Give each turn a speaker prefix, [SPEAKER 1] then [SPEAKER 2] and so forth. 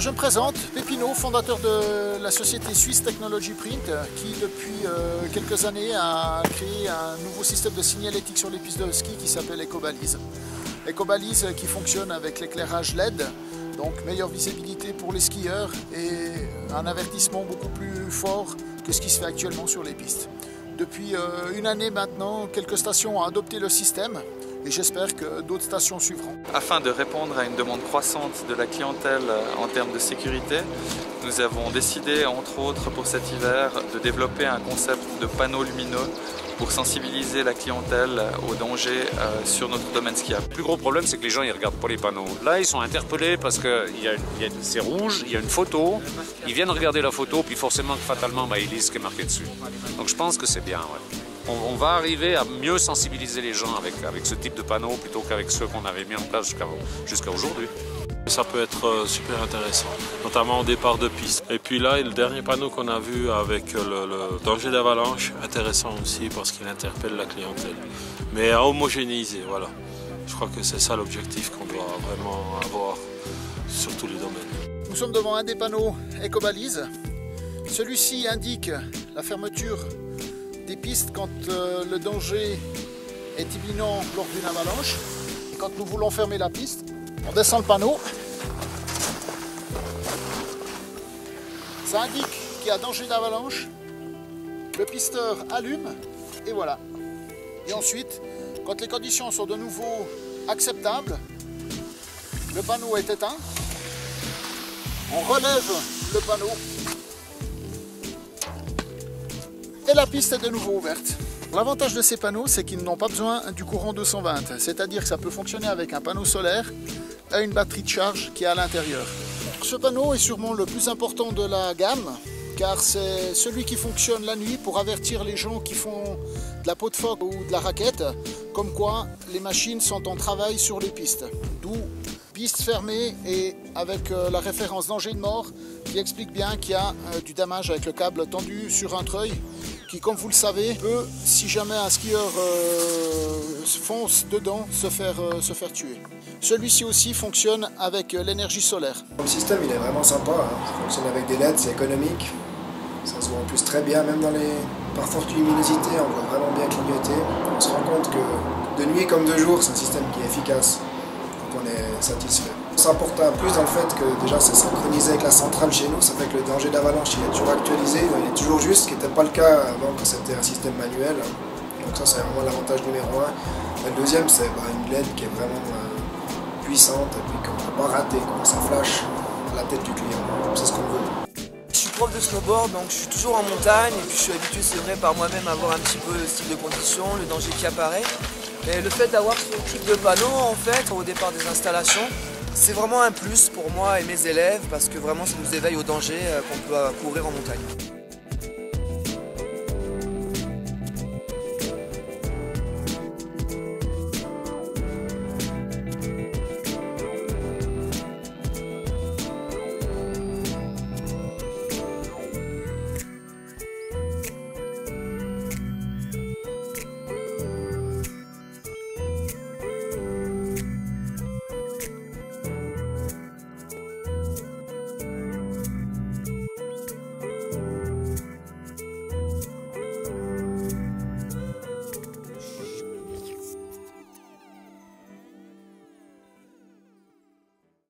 [SPEAKER 1] Je me présente, Pépino, fondateur de la société Swiss Technology Print, qui depuis quelques années a créé un nouveau système de signalétique sur les pistes de ski qui s'appelle EcoBalise. EcoBalise qui fonctionne avec l'éclairage LED, donc meilleure visibilité pour les skieurs et un avertissement beaucoup plus fort que ce qui se fait actuellement sur les pistes. Depuis une année maintenant, quelques stations ont adopté le système et j'espère que d'autres stations suivront.
[SPEAKER 2] Afin de répondre à une demande croissante de la clientèle en termes de sécurité, nous avons décidé, entre autres pour cet hiver, de développer un concept de panneaux lumineux pour sensibiliser la clientèle aux dangers sur notre domaine skiable.
[SPEAKER 3] Le plus gros problème, c'est que les gens ne regardent pas les panneaux. Là, ils sont interpellés parce que c'est rouge, il y a une photo, ils viennent regarder la photo, puis forcément, fatalement, ils lisent ce qui est marqué dessus. Donc je pense que c'est bien. Ouais. On va arriver à mieux sensibiliser les gens avec ce type de panneaux plutôt qu'avec ceux qu'on avait mis en place jusqu'à aujourd'hui.
[SPEAKER 4] Ça peut être super intéressant, notamment au départ de piste. Et puis là, le dernier panneau qu'on a vu avec le danger d'avalanche, intéressant aussi parce qu'il interpelle la clientèle. Mais à homogénéiser, voilà. Je crois que c'est ça l'objectif qu'on doit vraiment avoir sur tous les domaines.
[SPEAKER 1] Nous sommes devant un des panneaux EcoBalise. Celui-ci indique la fermeture des pistes quand le danger est imminent lors d'une avalanche. Et quand nous voulons fermer la piste, on descend le panneau. Ça indique qu'il y a danger d'avalanche. Le pisteur allume et voilà. Et ensuite, quand les conditions sont de nouveau acceptables, le panneau est éteint. On relève le panneau. Et la piste est de nouveau ouverte. L'avantage de ces panneaux, c'est qu'ils n'ont pas besoin du courant 220, c'est-à-dire que ça peut fonctionner avec un panneau solaire et une batterie de charge qui est à l'intérieur. Ce panneau est sûrement le plus important de la gamme, car c'est celui qui fonctionne la nuit pour avertir les gens qui font de la peau de phoque ou de la raquette, comme quoi les machines sont en travail sur les pistes. D'où piste fermée et avec la référence danger de mort qui explique bien qu'il y a du damage avec le câble tendu sur un treuil qui, comme vous le savez, peut, si jamais un skieur fonce dedans, se faire tuer. Celui-ci aussi fonctionne avec l'énergie solaire.
[SPEAKER 5] Le système il est vraiment sympa, hein. Ça fonctionne avec des LED, c'est économique. Ça se voit en plus très bien, même par forte luminosité, on voit vraiment bien clignoter. On se rend compte que de nuit comme de jour, c'est un système qui est efficace. Donc on est satisfait. Ça apporte un plus dans le fait que déjà c'est synchronisé avec la centrale chez nous, ça fait que le danger d'avalanche il est toujours actualisé, il est toujours juste, ce qui n'était pas le cas avant quand c'était un système manuel. Donc ça c'est vraiment l'avantage numéro 1. Et le deuxième c'est une LED qui est vraiment puissante et puis qu'on ne peut pas rater, quand ça flash à la tête du client, c'est ce qu'on veut.
[SPEAKER 6] Je suis prof de snowboard, donc je suis toujours en montagne et puis je suis habitué, c'est vrai, par moi-même à voir un petit peu le style de conditions, le danger qui apparaît. Et le fait d'avoir ce type de panneau, en fait, au départ des installations, c'est vraiment un plus pour moi et mes élèves parce que vraiment ça nous éveille au danger qu'on peut courir en montagne.